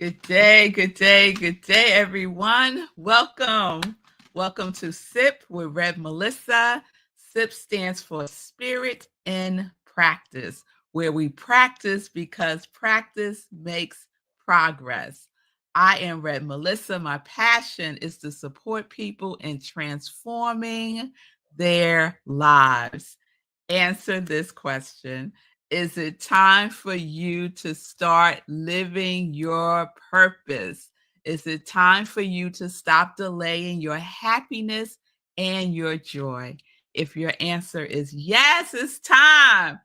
Good day, good day, good day, everyone. Welcome. Welcome to SIP with Rev Melissa. SIP stands for Spirit in Practice, where we practice because practice makes progress. I am Rev Melissa. My passion is to support people in transforming their lives. Answer this question. Is it time for you to start living your purpose? Is it time for you to stop delaying your happiness and your joy? If your answer is yes, it's time.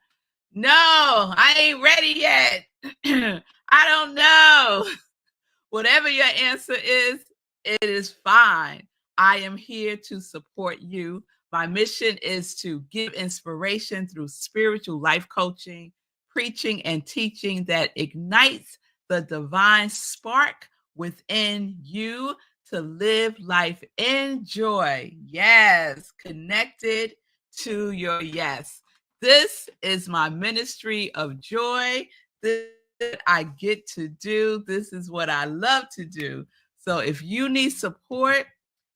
No, I ain't ready yet. I don't know. Whatever your answer is, it is fine. I am here to support you. My mission is to give inspiration through spiritual life coaching, preaching, and teaching that ignites the divine spark within you to live life in joy. Yes, connected to your yes. This is my ministry of joy. This I get to do. This is what I love to do. So if you need support,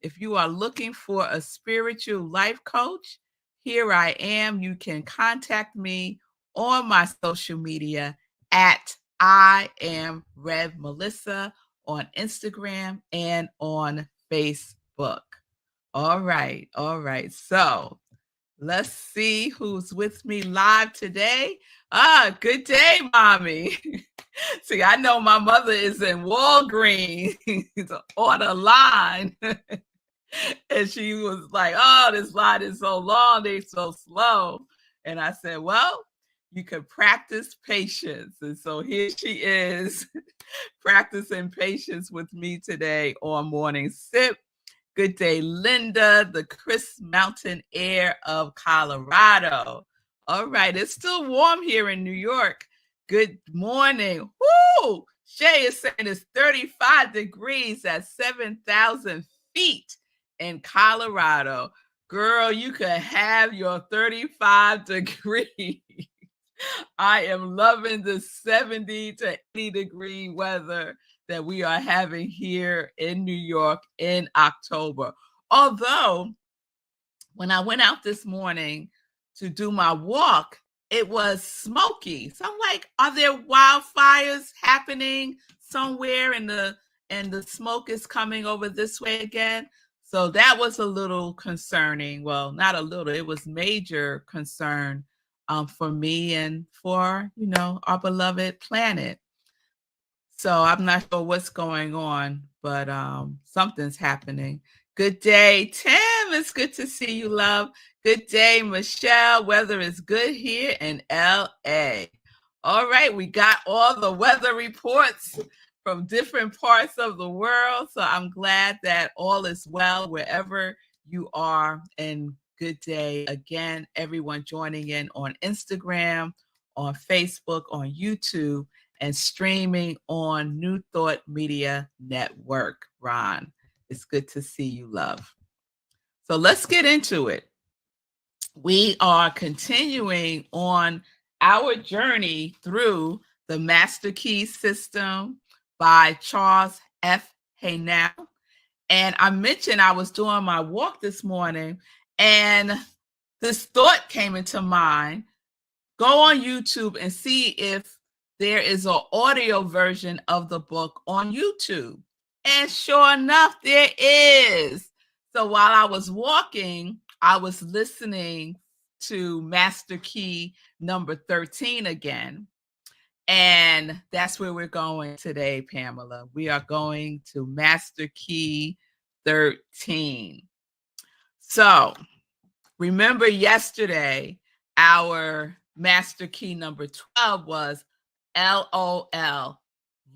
if you are looking for a spiritual life coach, here I am. You can contact me on my social media at I am Rev Melissa on Instagram and on Facebook. All right. All right. So let's see who's with me live today. Good day, mommy. See, I know my mother is in Walgreens on a line. And she was like, oh, this line is so long, they're so slow. And I said, well, you can practice patience. And so here she is practicing patience with me today on Morning Sip. Good day, Linda, the crisp mountain air of Colorado. All right, it's still warm here in New York. Good morning. Woo! Shay is saying it's 35 degrees at 7,000 feet in Colorado. Girl, you could have your 35 degrees. I am loving the 70 to 80 degree weather that we are having here in New York in October. Although, when I went out this morning to do my walk, it was smoky. So I'm like, are there wildfires happening somewhere and the smoke is coming over this way again? So that was a little concerning. Well, not a little, it was major concern for me and for, our beloved planet. So I'm not sure what's going on, but something's happening. Good day, Tim. It's good to see you, love. Good day, Michelle. Weather is good here in LA. All right, we got all the weather reports from different parts of the world. So I'm glad that all is well wherever you are. And good day again, everyone joining in on Instagram, on Facebook, on YouTube, and streaming on New Thought Media Network. Ron, it's good to see you, love. So let's get into it. We are continuing on our journey through the Master Key System by Charles F. Haynell. And I mentioned I was doing my walk this morning, and this thought came into mind. Go on YouTube and see if there is an audio version of the book on YouTube. And sure enough, there is. So while I was walking, I was listening to Master Key number 13 again. And that's where we're going today, Pamela. We are going to Master Key 13. So remember yesterday, our Master Key number 12 was LOL,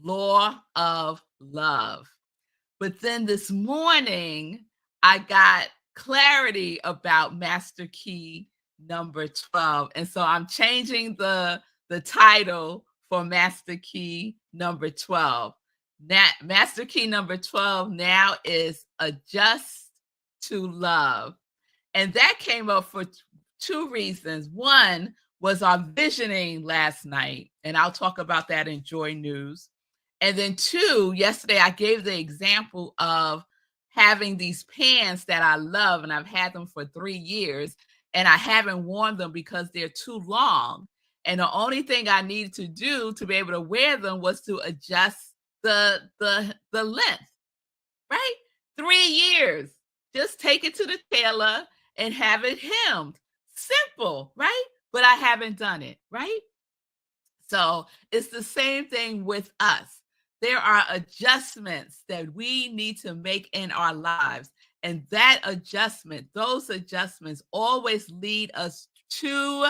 Law of Love. But then this morning, I got clarity about Master Key number 12. And so I'm changing the title for Master Key number 12. Master Key number 12 now is Adjust to Love. And that came up for two reasons. One was our visioning last night, and I'll talk about that in Joy News. And then two, yesterday I gave the example of having these pants that I love, and I've had them for 3 years, and I haven't worn them because they're too long. And the only thing I needed to do to be able to wear them was to adjust the length, right? 3 years. Just take it to the tailor and have it hemmed. Simple, right? But I haven't done it, right? So it's the same thing with us. There are adjustments that we need to make in our lives. And that adjustment, those adjustments always lead us to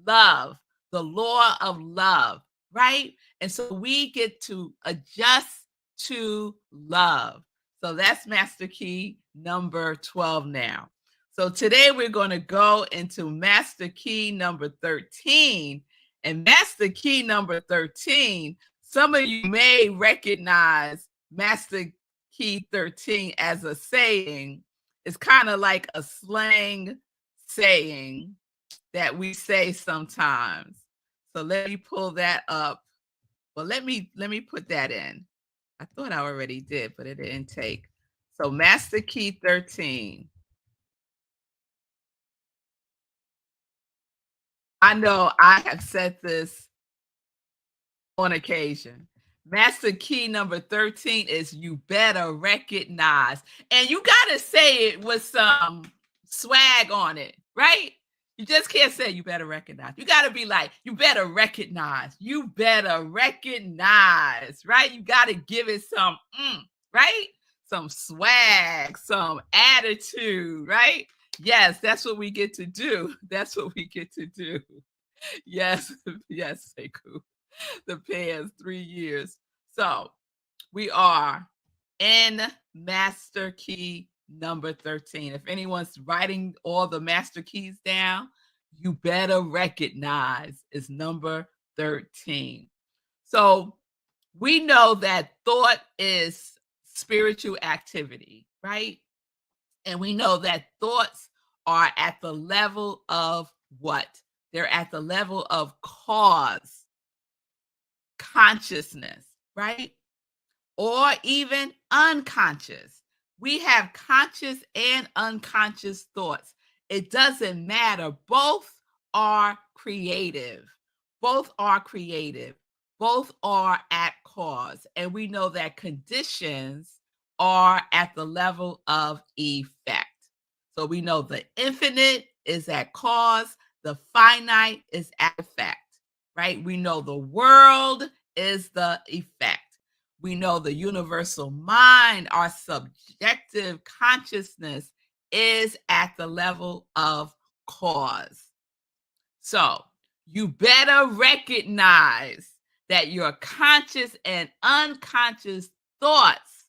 love, the law of love, right? And so we get to adjust to love. So that's master key number 12 now. So today we're going to go into master key number 13. And master key number 13, some of you may recognize master key 13 as a saying. It's kind of like a slang saying that we say sometimes. So let me pull that up. Well, let me put that in. I thought I already did, but it didn't take. So master key 13. I know I have said this on occasion. Master key number 13 is you better recognize. And you got to say it with some swag on it, right? You just can't say you better recognize. You got to be like, you better recognize. You better recognize, right? You got to give it some, right? Some swag, some attitude, right? Yes, that's what we get to do. That's what we get to do. Yes, yes, Sekou. The past 3 years. So we are in master key number 13. If anyone's writing all the master keys down, you better recognize it's number 13. So we know that thought is spiritual activity, right? And we know that thoughts are at the level of what? They're at the level of cause, consciousness, right? Or even unconscious. We have conscious and unconscious thoughts. It doesn't matter. Both are creative. Both are creative. Both are at cause. And we know that conditions are at the level of effect. So we know the infinite is at cause, the finite is at effect, right? We know the world is the effect. We know the universal mind, our subjective consciousness is at the level of cause. So you better recognize that your conscious and unconscious thoughts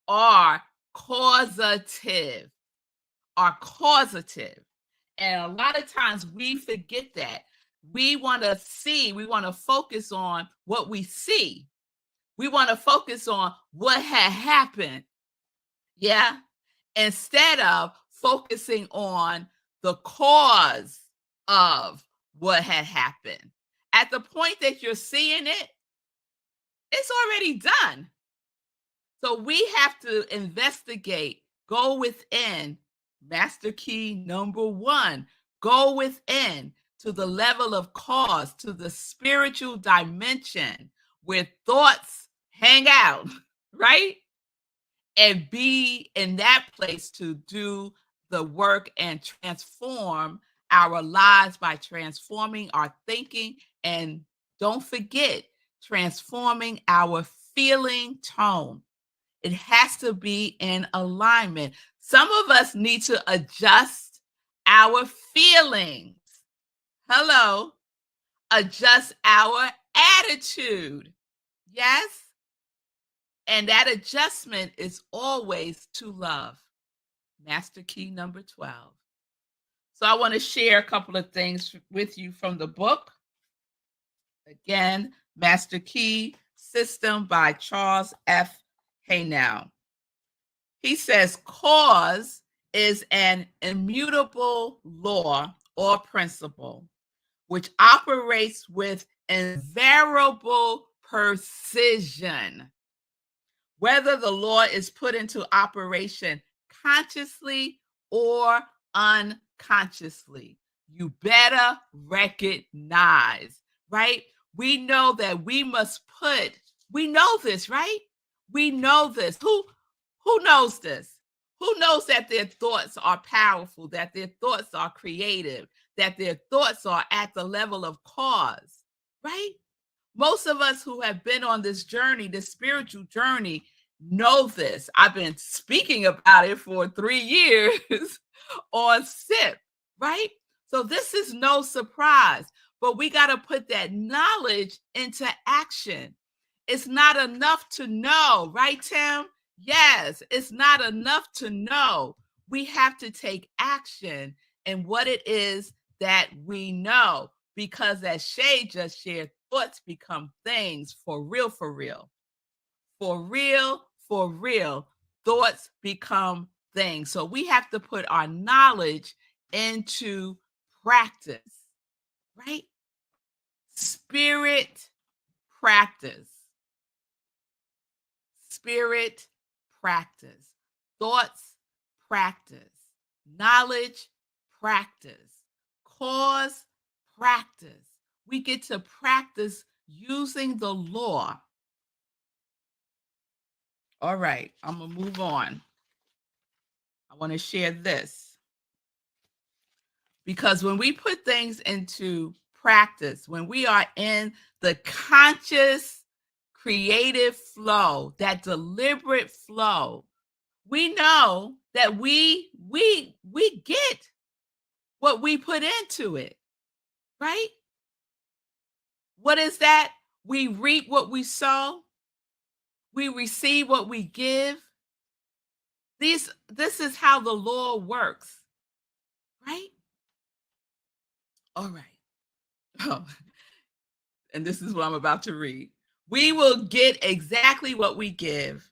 are causative, And a lot of times we forget that. We want to focus on what we see. We want to focus on what had happened. Yeah. Instead of focusing on the cause of what had happened. At the point that you're seeing it, it's already done. So we have to investigate, go within. Master key number 1, go within to the level of cause, to the spiritual dimension where thoughts hang out, right? And be in that place to do the work and transform our lives by transforming our thinking. And don't forget, transforming our feeling tone. It has to be in alignment. Some of us need to adjust our feelings. Hello. Adjust our attitude. Yes. And that adjustment is always to love. Master key number 12. So I want to share a couple of things with you from the book. Again, Master Key System by Charles F. Haynell. He says cause is an immutable law or principle which operates with invariable precision. Whether the law is put into operation consciously or unconsciously, you better recognize, right? We know that we must put, we know this, right? We know this. Who knows this? Who knows that their thoughts are powerful, that their thoughts are creative, that their thoughts are at the level of cause, right? Most of us who have been on this journey, this spiritual journey, know this. I've been speaking about it for 3 years on SIP, right? So this is no surprise, but we got to put that knowledge into action. It's not enough to know, right, Tim? Yes, it's not enough to know. We have to take action in what it is that we know, because as Shay just shared, thoughts become things for real, for real. For real, for real. Thoughts become things. So we have to put our knowledge into practice, right? Spirit practice. Spirit practice. Thoughts practice. Knowledge practice. Cause practice. We get to practice using the law. All right, I'm going to move on. I want to share this. Because when we put things into practice, when we are in the conscious, creative flow, that deliberate flow, we know that we get what we put into it, right? What is that? We reap what we sow. We receive what we give. This is how the law works, right? All right. Oh, and this is what I'm about to read. We will get exactly what we give,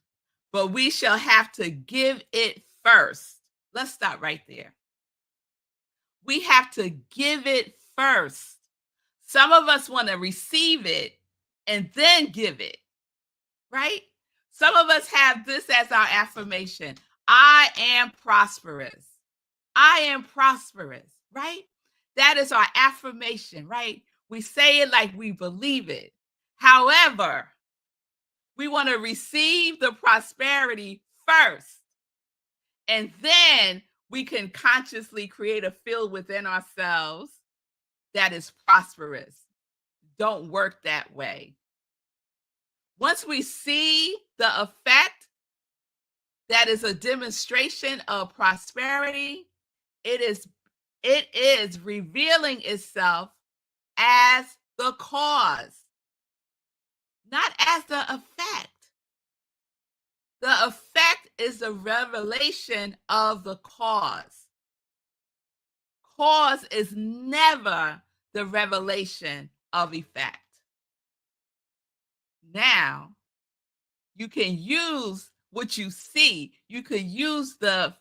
but we shall have to give it first. Let's stop right there. We have to give it first. Some of us want to receive it and then give it, right? Some of us have this as our affirmation. I am prosperous. I am prosperous, right? That is our affirmation, right? We say it like we believe it. However, we want to receive the prosperity first, and then we can consciously create a field within ourselves that is prosperous. Don't work that way. Once we see the effect that is a demonstration of prosperity, it is revealing itself as the cause, not as the effect. The effect is the revelation of the cause. Cause is never the revelation of effect. Now, you can use what you see. You could use the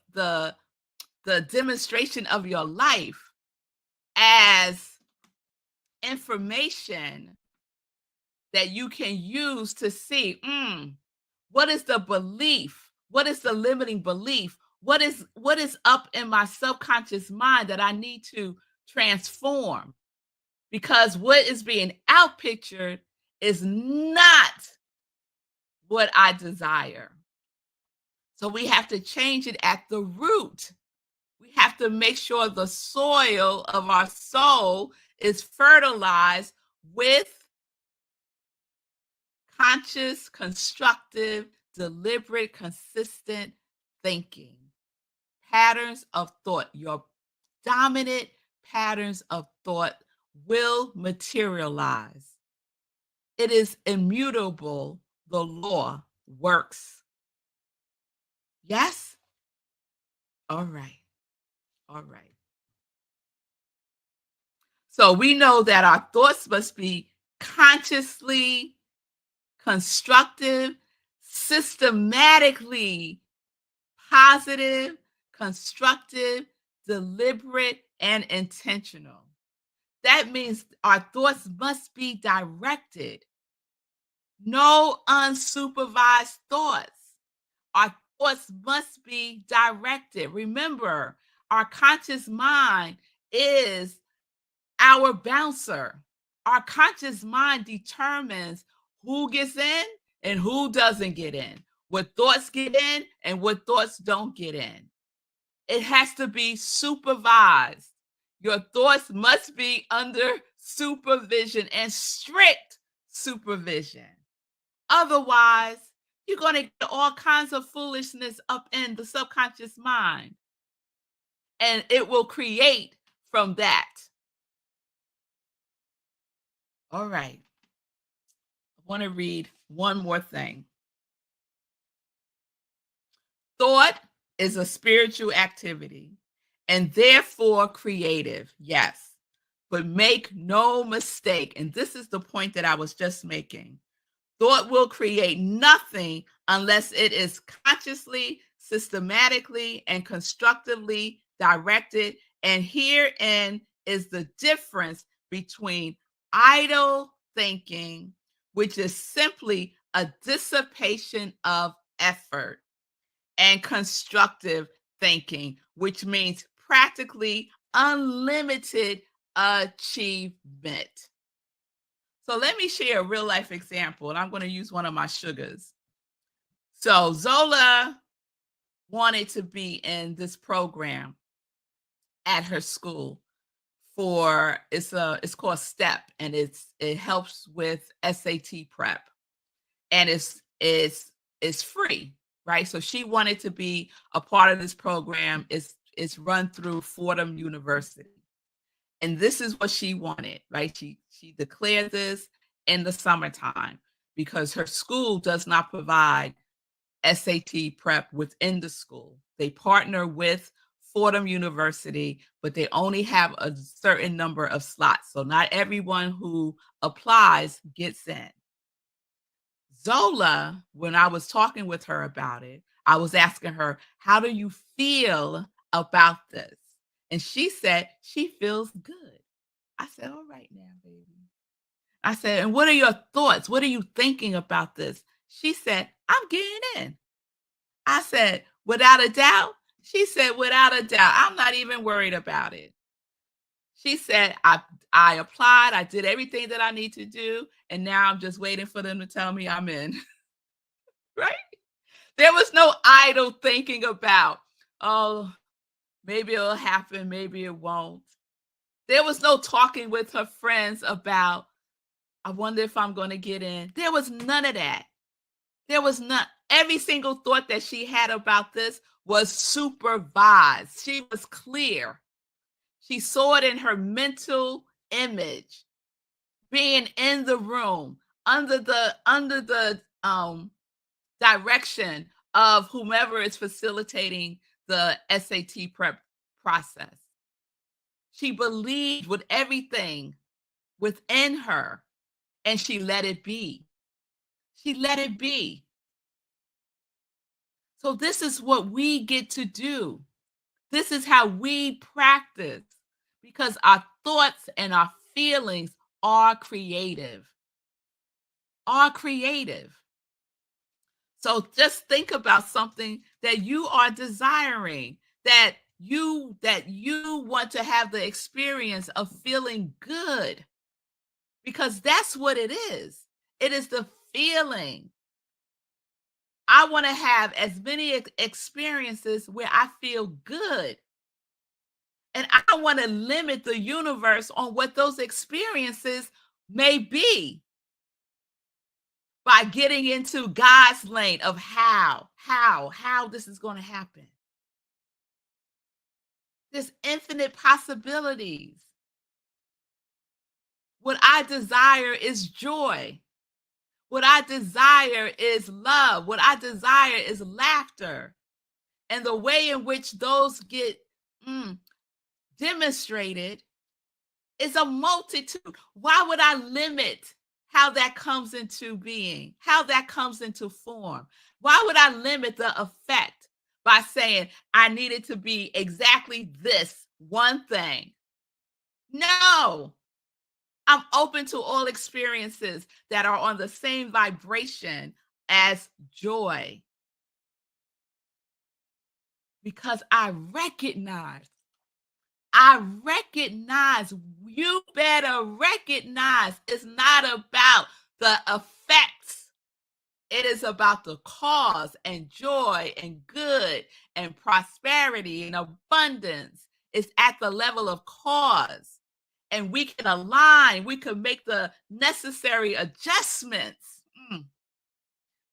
demonstration of your life as information that you can use to see, what is the belief? What is the limiting belief? What is up in my subconscious mind that I need to transform? Because what is being outpictured is not what I desire. So we have to change it at the root. We have to make sure the soil of our soul is fertilized with conscious, constructive, deliberate, consistent thinking. Patterns of thought. Your dominant patterns of thought will materialize. It is immutable. The law works. Yes? All right. All right. So we know that our thoughts must be consciously constructive, systematically positive, constructive, deliberate, and intentional. That means our thoughts must be directed. No unsupervised thoughts. Our thoughts must be directed. Remember, our conscious mind is our bouncer. Our conscious mind determines who gets in and who doesn't get in, what thoughts get in and what thoughts don't get in. It has to be supervised. Your thoughts must be under supervision and strict supervision. Otherwise, you're going to get all kinds of foolishness up in the subconscious mind, and it will create from that. All right. I want to read one more thing. Thought is a spiritual activity and therefore creative, yes. But make no mistake, and this is the point that I was just making. Thought will create nothing unless it is consciously, systematically, and constructively directed. And herein is the difference between idle thinking, which is simply a dissipation of effort, and constructive thinking, which means practically unlimited achievement. So let me share a real life example, and I'm going to use one of my sugars. So Zola wanted to be in this program at her school for it's called STEP, and it helps with SAT prep, and it's free, right? So she wanted to be a part of this program. It's run through Fordham University. And this is what she wanted, right? She declared this in the summertime because her school does not provide SAT prep within the school. They partner with Fordham University, but they only have a certain number of slots. So not everyone who applies gets in. Zola, when I was talking with her about it, I was asking her, how do you feel about this? And she said, she feels good. I said, all right now, baby. I said, and what are your thoughts? What are you thinking about this? She said, I'm getting in. I said, without a doubt? She said, without a doubt. I'm not even worried about it. She said, I applied. I did everything that I need to do. And now I'm just waiting for them to tell me I'm in. Right? There was no idle thinking about, oh, maybe it'll happen. Maybe it won't. There was no talking with her friends about, I wonder if I'm going to get in. There was none of that. There was none. Every single thought that she had about this was supervised. She was clear. She saw it in her mental image, being in the room under the direction of whomever is facilitating the SAT prep process. She believed with everything within her, and she let it be. She let it be. So this is what we get to do. This is how we practice, because our thoughts and our feelings are creative. Are creative. So just think about something that you are desiring, that you want to have the experience of feeling good, because that's what it is. It is the feeling. I want to have as many experiences where I feel good. And I don't want to limit the universe on what those experiences may be by getting into God's lane of how this is going to happen. There's infinite possibilities. What I desire is joy. What I desire is love. What I desire is laughter. And the way in which those get demonstrated is a multitude. Why would I limit how that comes into being, how that comes into form? Why would I limit the effect by saying I need it to be exactly this one thing? No. I'm open to all experiences that are on the same vibration as joy because I recognize, you better recognize it's not about the effects. It is about the cause and joy and good and prosperity and abundance. It's at the level of cause. And we can align, we can make the necessary adjustments.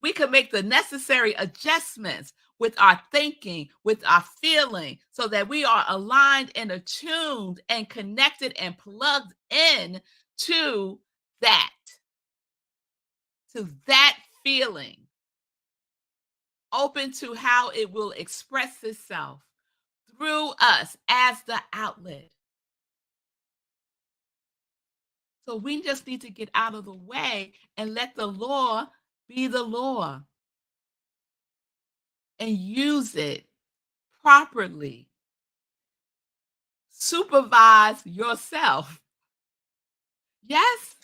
We can make the necessary adjustments with our thinking, with our feeling, so that we are aligned and attuned and connected and plugged in to that, to that feeling, open to how it will express itself through us as the outlet. So we just need to get out of the way and let the law be the law and use it properly. Supervise yourself. Yes,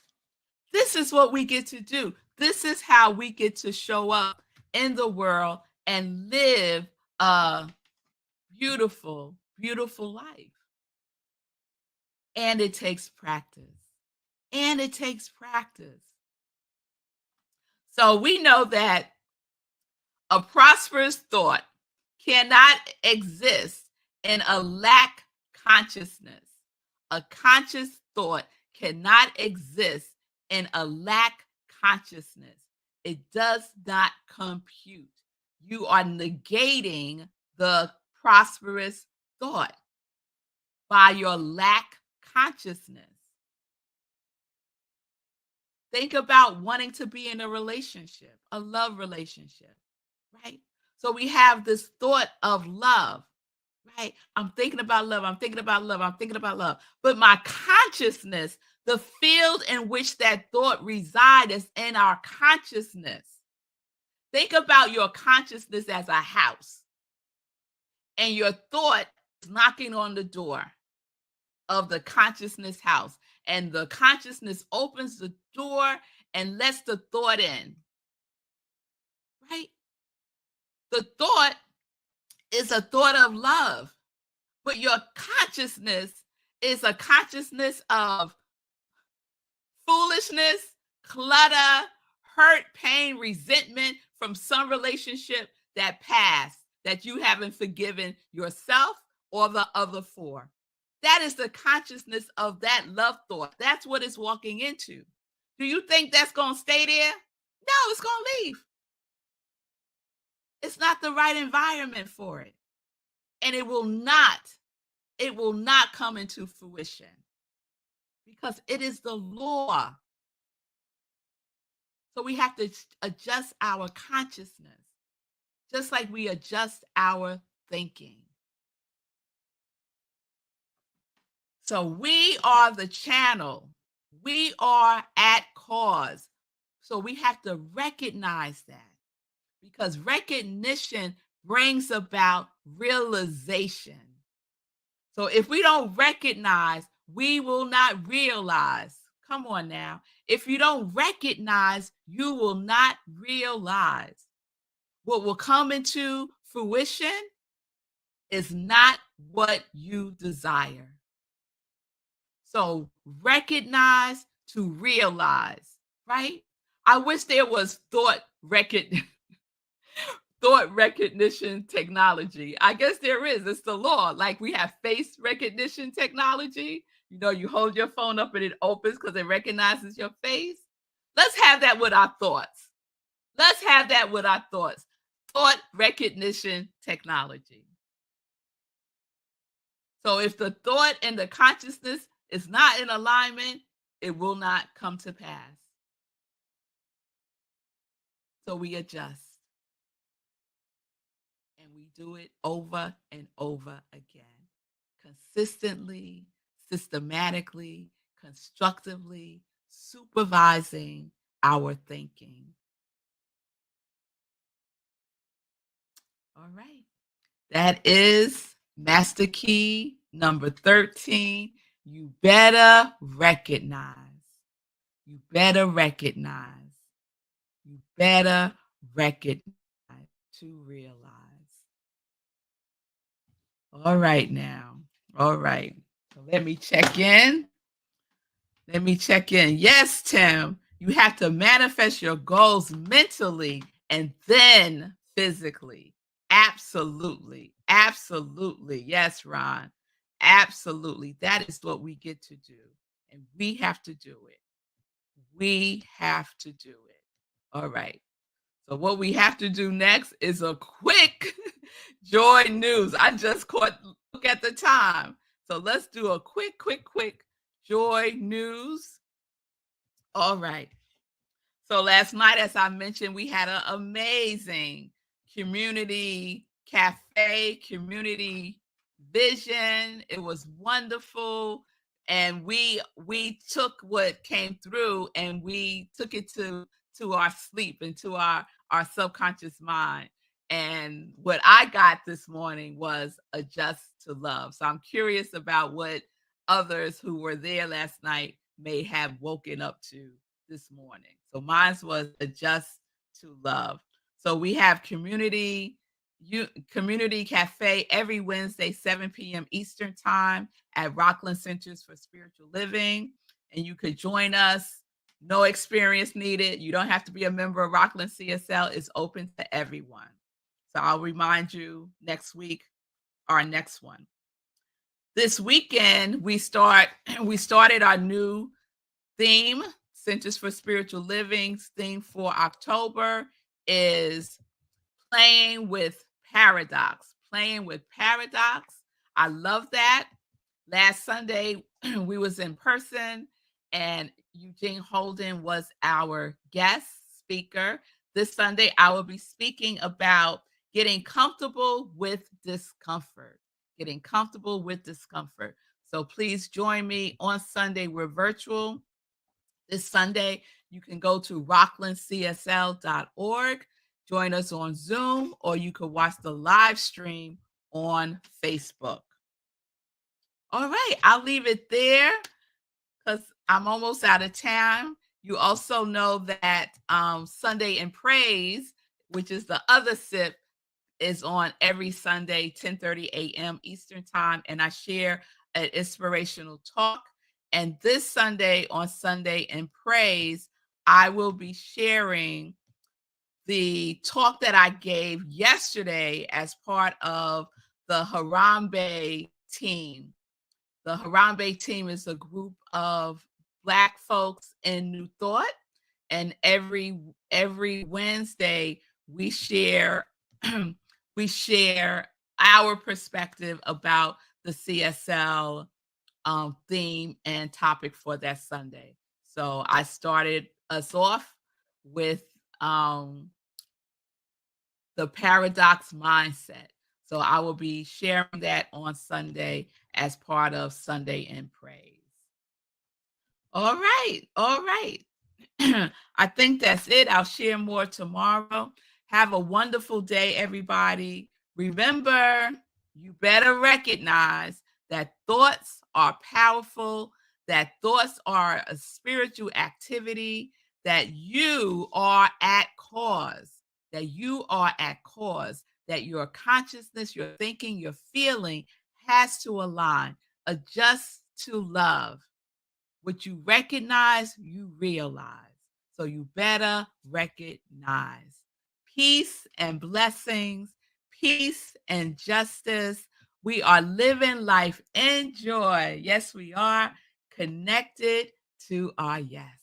this is what we get to do. This is how we get to show up in the world and live a beautiful, beautiful life. And it takes practice. And it takes practice. So we know that a prosperous thought cannot exist in a lack consciousness. A conscious thought cannot exist in a lack consciousness. It does not compute. You are negating the prosperous thought by your lack consciousness. Think about wanting to be in a relationship, a love relationship, right? So we have this thought of love, right? I'm thinking about love. I'm thinking about love. I'm thinking about love. But my consciousness, the field in which that thought resides is in our consciousness. Think about your consciousness as a house, and your thought is knocking on the door of the consciousness house, and the consciousness opens the door and lets the thought in, right? The thought is a thought of love, but your consciousness is a consciousness of foolishness, clutter, hurt, pain, resentment from some relationship that passed that you haven't forgiven yourself or the other for. That is the consciousness of that love thought. That's what it's walking into. Do you think that's going to stay there? No, it's going to leave. It's not the right environment for it. And it will not come into fruition because it is the law. So we have to adjust our consciousness, just like we adjust our thinking. So we are the channel. We are at cause. So we have to recognize that, because recognition brings about realization. So if we don't recognize, we will not realize. Come on now. If you don't recognize, you will not realize. What will come into fruition is not what you desire. So recognize to realize, right? I wish there was thought recognition technology. I guess there is. It's the law. Like we have face recognition technology. You know, you hold your phone up and it opens because it recognizes your face. Let's have that with our thoughts. Let's have that with our thoughts. Thought recognition technology. So if the thought and the consciousness is not in alignment, it will not come to pass. So we adjust. And we do it over and over again. Consistently, systematically, constructively, supervising our thinking. All right. That is Master Key number 13. You better recognize. You better recognize. You better recognize to realize. All right now. All right. So let me check in. Let me check in. Yes, Tim, you have to manifest your goals mentally and then physically. Absolutely. Absolutely. Yes, Ron. Absolutely. That is what we get to do. And we have to do it. We have to do it. All right. So what we have to do next is a quick joy news. I just look at the time. So let's do a quick joy news. All right. So last night, as I mentioned, we had an amazing community cafe, community vision. It was wonderful. And we took what came through and we took it to our sleep and to our subconscious mind. And what I got this morning was adjust to love. So I'm curious about what others who were there last night may have woken up to this morning. So mine was adjust to love. So we have community cafe every Wednesday, 7 p.m. Eastern time at Rockland Centers for Spiritual Living. And you could join us. No experience needed. You don't have to be a member of Rockland CSL. It's open to everyone. So I'll remind you next week, our next one. This weekend, we started our new theme. Centers for Spiritual Living's theme for October is playing with paradox. Playing with paradox. I love that. Last Sunday, we was in person and Eugene Holden was our guest speaker. This Sunday, I will be speaking about getting comfortable with discomfort. Getting comfortable with discomfort. So please join me on Sunday. We're virtual. This Sunday, you can go to rocklandcsl.org, join us on Zoom, or you can watch the live stream on Facebook. All right, I'll leave it there because I'm almost out of time. You also know that Sunday in Praise, which is the other SIP, is on every Sunday, 10:30 a.m. Eastern time, and I share an inspirational talk. And this Sunday, on Sunday in Praise, I will be sharing the talk that I gave yesterday as part of the Harambe team. The Harambe team is a group of Black folks in New Thought, and every Wednesday we share we share our perspective about the CSL theme and topic for that Sunday. So I started us off with the paradox mindset. So I will be sharing that on Sunday as part of Sunday in Praise. All right. All right. I think that's it. I'll share more tomorrow. Have a wonderful day, everybody. Remember, you better recognize that thoughts are powerful, that thoughts are a spiritual activity, that you are at cause, that you are at cause, that your consciousness, your thinking, your feeling has to align. Adjust to love. What you recognize, you realize. So you better recognize. Peace and blessings, peace and justice. We are living life in joy. Yes, we are connected to our yes.